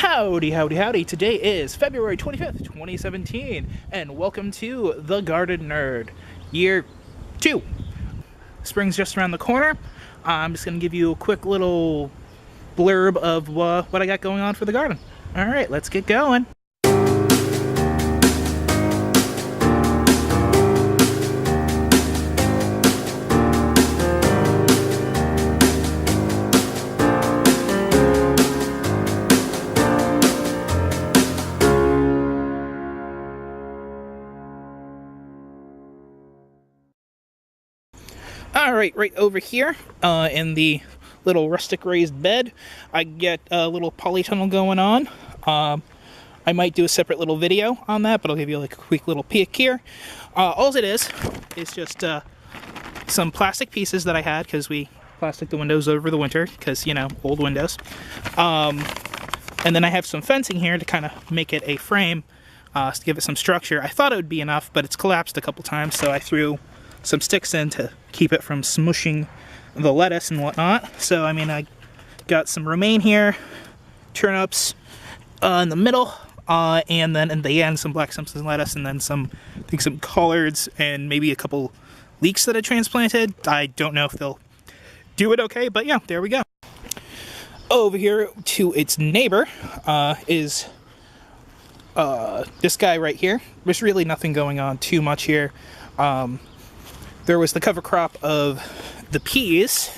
Howdy, howdy, howdy. Today is February 25th, 2017, and welcome to The Garden Nerd, Year 2. Spring's just around the corner. I'm just going to give you a quick little blurb of what I got going on for the garden. Alright, let's get going. Alright, right over here, in the little rustic raised bed, I get a little polytunnel going on. I might do a separate little video on that, but I'll give you like a quick little peek here. All it is just some plastic pieces that I had, because we plastic the windows over the winter, because, you know, old windows. And then I have some fencing here to kind of make it a frame, to give it some structure. I thought it would be enough, but it's collapsed a couple times, so I threw some sticks in to keep it from smushing the lettuce and whatnot. So, I mean, I got some romaine here, turnips in the middle, and then in the end some black Simpson lettuce, and then some, I think, some collards and maybe a couple leeks that I transplanted. I don't know if they'll do it okay, but yeah, there we go. Over here to its neighbor is this guy right here. There's really nothing going on too much here. There was the cover crop of the peas,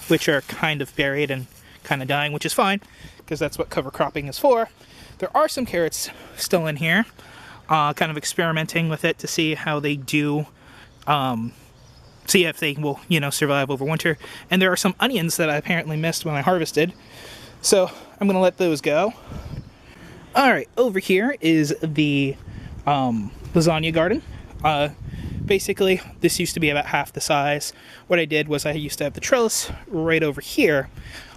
which are kind of buried and kind of dying, which is fine, because that's what cover cropping is for. There are some carrots still in here, kind of experimenting with it to see how they do, see if they will, you know, survive over winter. And there are some onions that I apparently missed when I harvested, so I'm going to let those go. Alright, over here is the Lasagna Garden. Basically, this used to be about half the size. What I did was I used to have the trellis right over here.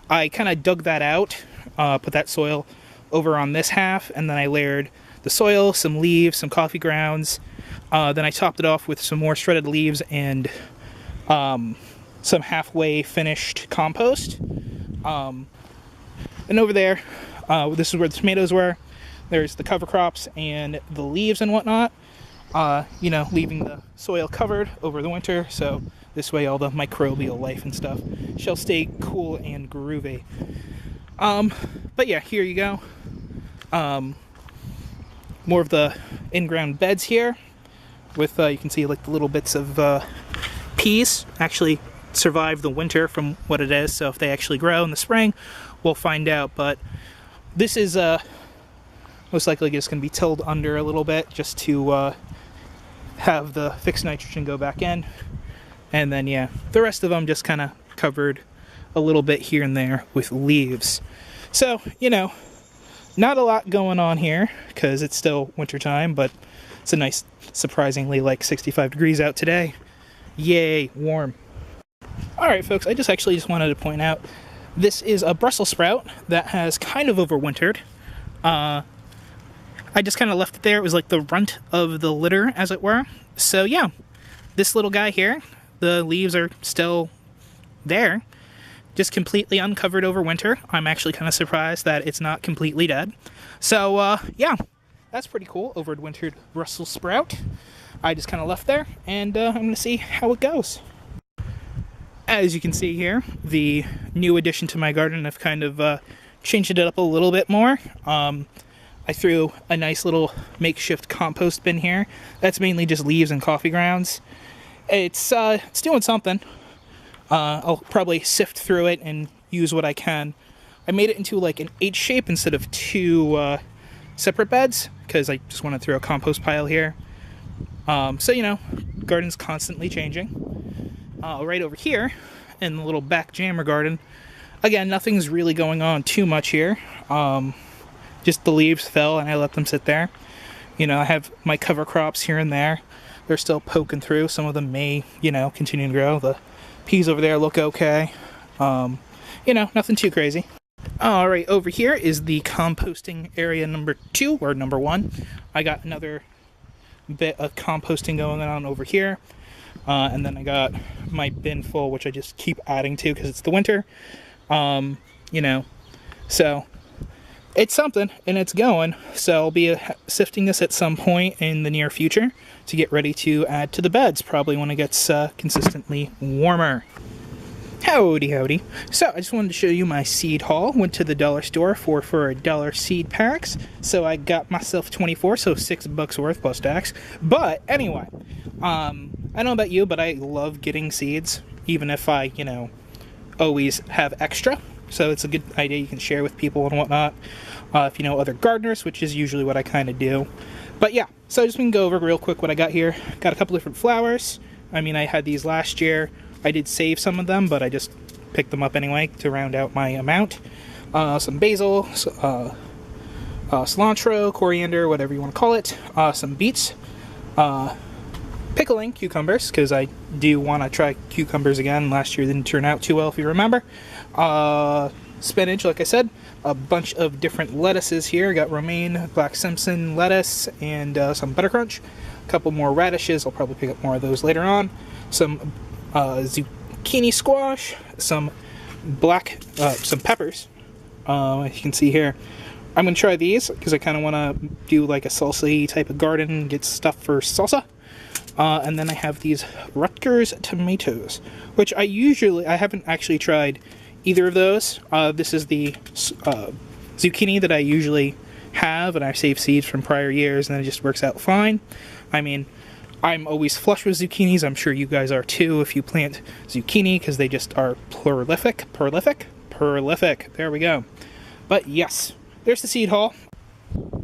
I kind of dug that out, put that soil over on this half, and then I layered the soil, some leaves, some coffee grounds. Then I topped it off with some more shredded leaves and some halfway finished compost. And over there, this is where the tomatoes were. There's the cover crops and the leaves and whatnot. You know, leaving the soil covered over the winter, so this way all the microbial life and stuff shall stay cool and groovy. But yeah, here you go. More of the in-ground beds here with, you can see like the little bits of peas actually survive the winter from what it is, so if they actually grow in the spring, we'll find out. But this is most likely just going to be tilled under a little bit just to have the fixed nitrogen go back in, and then yeah, the rest of them just kind of covered a little bit here and there with leaves. So, you know, not a lot going on here because it's still winter time, but it's a nice, surprisingly like 65 degrees out today. Yay, warm. Alright folks, I just wanted to point out this is a Brussels sprout that has kind of overwintered. I just kind of left it there. It was like the runt of the litter, as it were. So yeah, this little guy here, the leaves are still there, just completely uncovered over winter. I'm actually kind of surprised that it's not completely dead. So yeah, that's pretty cool. Overwintered Brussels sprout. I just kind of left there, and I'm going to see how it goes. As you can see here, the new addition to my garden, I've kind of changed it up a little bit more. I threw a nice little makeshift compost bin here. That's mainly just leaves and coffee grounds. It's doing something. I'll probably sift through it and use what I can. I made it into like an H shape instead of two separate beds, because I just want to throw a compost pile here. So, you know, garden's constantly changing. Right over here, in the little back jammer garden, again, nothing's really going on too much here. Just the leaves fell and I let them sit there. You know, I have my cover crops here and there. They're still poking through. Some of them may, you know, continue to grow. The peas over there look okay. You know, nothing too crazy. Alright, over here is the composting area number 2, or number 1. I got another bit of composting going on over here. And then I got my bin full, which I just keep adding to because it's the winter. You know, so it's something, and it's going. So I'll be sifting this at some point in the near future to get ready to add to the beds, probably when it gets consistently warmer. Howdy, howdy. So I just wanted to show you my seed haul. Went to the dollar store for $1 seed packs. So I got myself 24, so $6 worth plus tax. But anyway, I don't know about you, but I love getting seeds, even if I, always have extra. So it's a good idea you can share with people and whatnot. If you know other gardeners, which is usually what I kind of do. But yeah, so I just want to go over real quick what I got here. Got a couple different flowers. I mean, I had these last year. I did save some of them, but I just picked them up anyway to round out my amount. Some basil, cilantro, coriander, whatever you want to call it. Some beets. Pickling cucumbers, because I do want to try cucumbers again. Last year didn't turn out too well, if you remember. Spinach, like I said. A bunch of different lettuces here. Got romaine, black Simpson lettuce, and some buttercrunch. A couple more radishes. I'll probably pick up more of those later on. Some zucchini squash, some some peppers, as you can see here. I'm going to try these because I kind of want to do like a salsa type of garden, get stuff for salsa. And then I have these Rutgers tomatoes, which I haven't actually tried either of those. This is the zucchini that I usually have, and I save seeds from prior years, and then it just works out fine. I mean, I'm always flush with zucchinis. I'm sure you guys are too if you plant zucchini, because they just are prolific. There we go. But yes, there's the seed haul.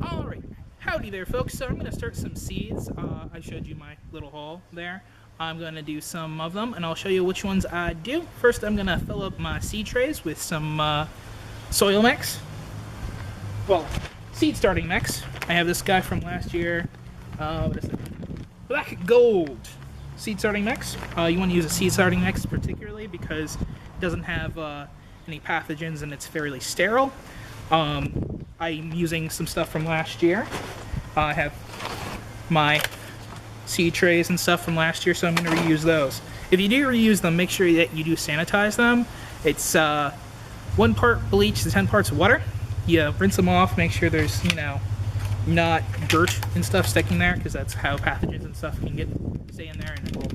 Alright, howdy there folks. So I'm going to start some seeds. I showed you my little haul there. I'm going to do some of them, and I'll show you which ones I do. First, I'm going to fill up my seed trays with some soil mix. Well, seed starting mix. I have this guy from last year. What is it? Black Gold seed starting mix. You want to use a seed starting mix particularly because it doesn't have any pathogens and it's fairly sterile. I'm using some stuff from last year. I have my seed trays and stuff from last year, so I'm going to reuse those. If you do reuse them, make sure that you do sanitize them. It's 1 part bleach to 10 parts water. You rinse them off, make sure there's, not dirt and stuff sticking there, because that's how pathogens and stuff can stay in there, and it will,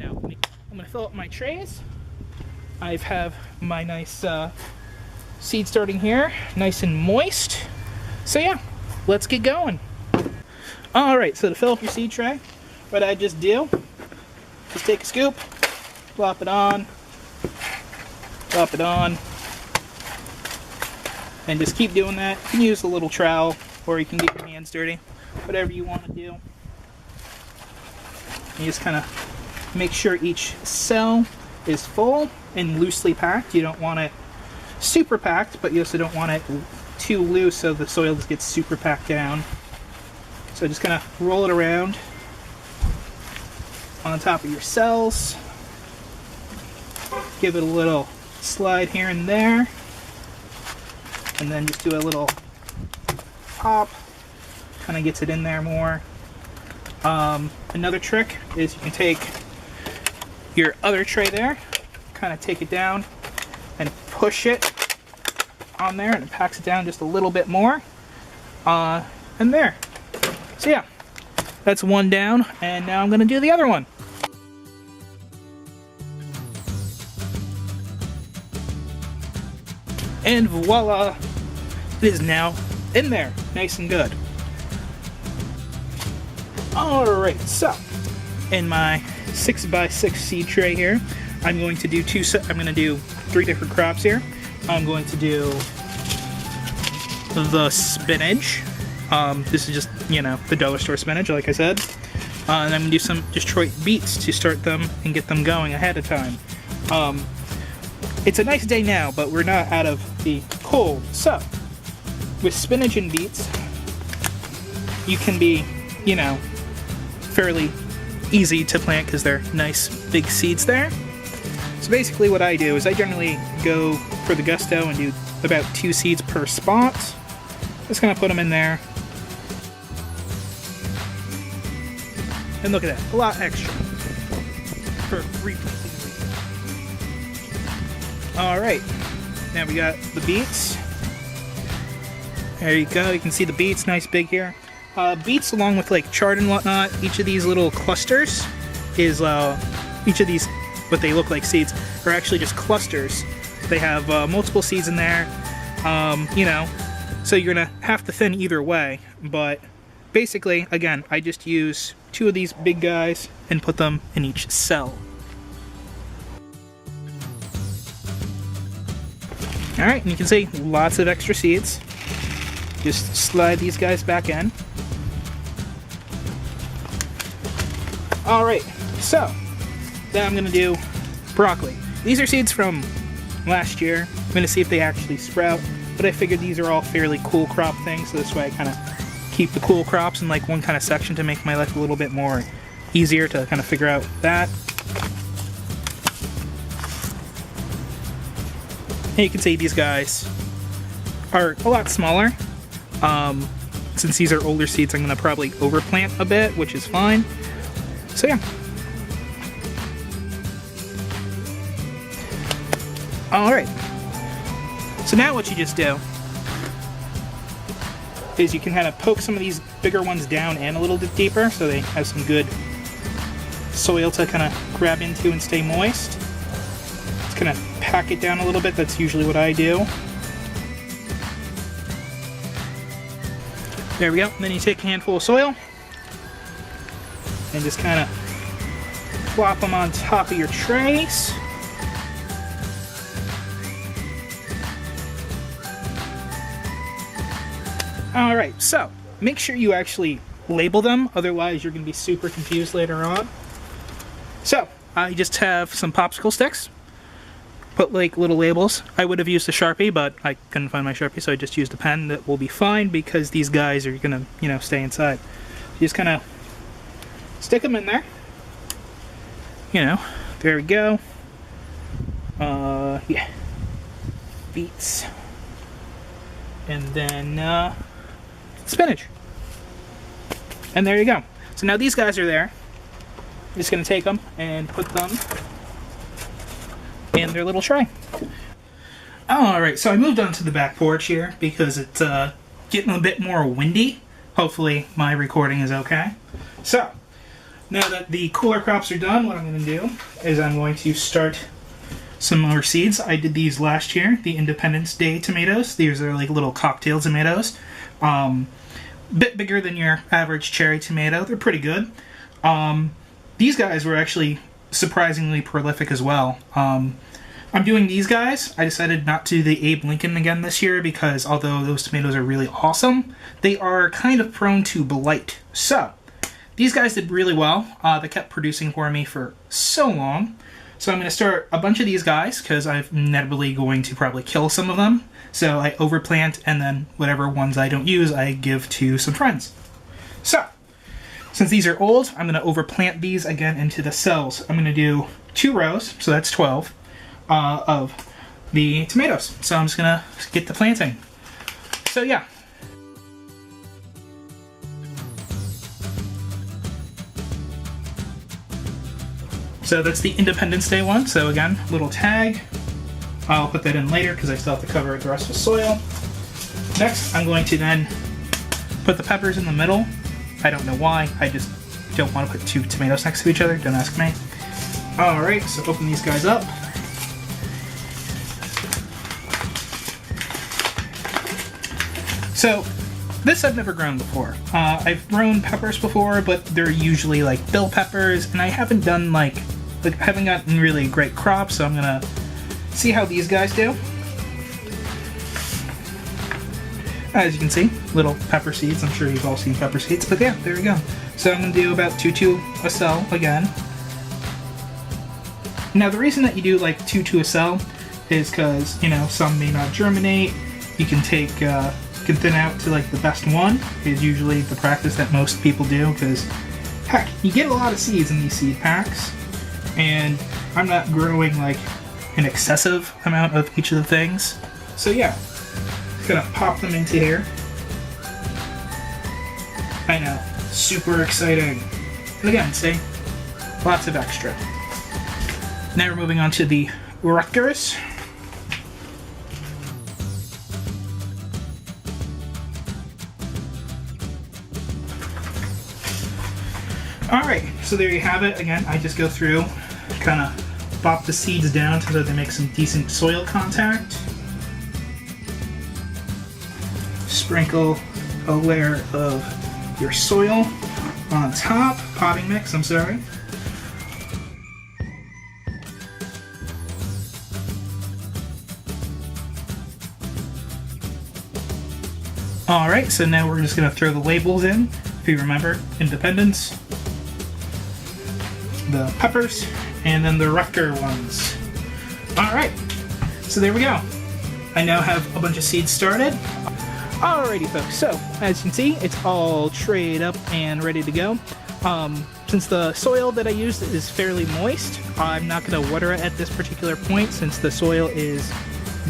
I'm going to fill up my trays. I have my nice seed starting here, nice and moist. So yeah, let's get going. Alright, so to fill up your seed tray, what I just do, just take a scoop, plop it on, and just keep doing that. You can use a little trowel, or you can get your hands dirty, whatever you want to do. You just kind of make sure each cell is full and loosely packed. You don't want it super packed, but you also don't want it too loose so the soil just gets super packed down. So just kind of roll it around on top of your cells. Give it a little slide here and there. And then just do a little pop. Kind of gets it in there more. Another trick is you can take your other tray there, kind of take it down and push it on there, and it packs it down just a little bit more. And there. So yeah, that's one down, and now I'm going to do the other one. And voila, it is now in there, nice and good. Alright, so in my 6x6 seed tray here, I'm going to do 3 different crops here. I'm going to do the spinach. This is just, the dollar store spinach, like I said. And I'm going to do some Detroit beets to start them and get them going ahead of time. It's a nice day now, but we're not out of the cold. So, with spinach and beets, you can be, fairly easy to plant because they're nice big seeds there. So basically what I do is I generally go for the gusto and do about 2 seeds per spot. Just gonna put them in there. And look at that, a lot extra for replanting. Alright, now we got the beets. There you go. You can see the beets, nice big here. Beets, along with like chard and whatnot, each of these little clusters is each of these, what they look like seeds, are actually just clusters. They have multiple seeds in there, you know, so you're gonna have to thin either way. But basically, again, I just use 2 of these big guys and put them in each cell. Alright, and you can see lots of extra seeds. Just slide these guys back in. Alright, so then I'm going to do broccoli. These are seeds from last year. I'm going to see if they actually sprout, but I figured these are all fairly cool crop things, so this way I kind of keep the cool crops in like one kind of section to make my life a little bit more easier to kind of figure out that. And you can see these guys are a lot smaller. Since these are older seeds, I'm going to probably overplant a bit, which is fine. So yeah. Alright. So now what you just do is you can kind of poke some of these bigger ones down and a little bit deeper so they have some good soil to kind of grab into and stay moist. Just kind of pack it down a little bit. That's usually what I do. There we go. And then you take a handful of soil and just kind of plop them on top of your trays. Alright, so make sure you actually label them, otherwise you're going to be super confused later on. So, I just have some popsicle sticks. Put like little labels. I would have used a Sharpie, but I couldn't find my Sharpie, so I just used a pen. That will be fine because these guys are gonna, you know, stay inside. You just kind of stick them in there. You know, there we go. Yeah. Beets. And then, spinach. And there you go. So now these guys are there. I'm just gonna take them and put them in their little tray. Alright, so I moved on to the back porch here because it's getting a bit more windy. Hopefully my recording is okay. So, now that the cooler crops are done, what I'm going to do is I'm going to start some more seeds. I did these last year, the Independence Day tomatoes. These are like little cocktail tomatoes. Bit bigger than your average cherry tomato. They're pretty good. These guys were actually surprisingly prolific as well. I'm doing these guys. I decided not to do the Abe Lincoln again this year because although those tomatoes are really awesome, they are kind of prone to blight. So, these guys did really well. They kept producing for me for so long. So I'm going to start a bunch of these guys because I'm inevitably going to probably kill some of them. So I overplant and then whatever ones I don't use, I give to some friends. So, since these are old, I'm going to overplant these again into the cells. I'm going to do 2 rows, so that's 12, of the tomatoes. So I'm just going to get the planting. So yeah. So that's the Independence Day one. So again, little tag. I'll put that in later because I still have to cover the rest with soil. Next, I'm going to then put the peppers in the middle. I don't know why. I just don't want to put 2 tomatoes next to each other. Don't ask me. Alright, so open these guys up. So, this I've never grown before. I've grown peppers before, but they're usually like bell peppers, and I haven't done I haven't gotten really great crops, so I'm gonna see how these guys do. As you can see, little pepper seeds. I'm sure you've all seen pepper seeds, but yeah, there we go. So I'm gonna do about 2 a cell again. Now the reason that you do like 2 a cell is because, you know, some may not germinate. You can take, can thin out to like the best one is usually the practice that most people do because, heck, you get a lot of seeds in these seed packs, and I'm not growing like an excessive amount of each of the things. So yeah, just gonna pop them into here. I know, super exciting. And again, see, lots of extra. Now we're moving on to the Rutgers. Alright, so there you have it. Again, I just go through, kind of bop the seeds down so that they make some decent soil contact. Sprinkle a layer of your soil on top, potting mix, I'm sorry. Alright, so now we're just going to throw the labels in. If you remember, Independence, the peppers, and then the Rutger ones. Alright, so there we go. I now have a bunch of seeds started. Alrighty folks, so as you can see, it's all trayed up and ready to go. Since the soil that I used is fairly moist, I'm not going to water it at this particular point since the soil is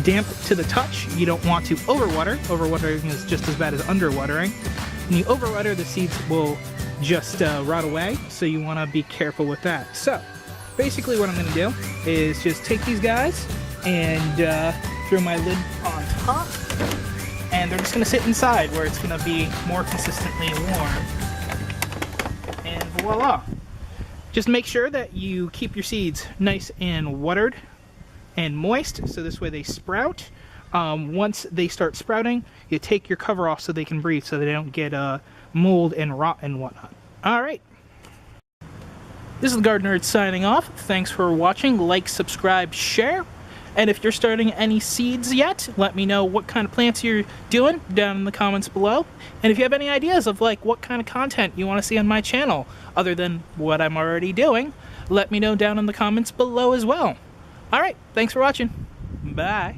damp to the touch. You don't want to overwater. Overwatering is just as bad as underwatering. When you overwater, the seeds will just rot away, so you want to be careful with that. So basically what I'm going to do is just take these guys and throw my lid on top, and they're just going to sit inside where it's going to be more consistently warm. And voila! Just make sure that you keep your seeds nice and watered and moist, so this way they sprout. Once they start sprouting, you take your cover off so they can breathe, so they don't get mold and rot and whatnot. Alright. This is the Garden Nerd signing off. Thanks for watching. Like, subscribe, share. And if you're starting any seeds yet, let me know what kind of plants you're doing down in the comments below. And if you have any ideas of like what kind of content you want to see on my channel, other than what I'm already doing, let me know down in the comments below as well. Alright, thanks for watching. Bye.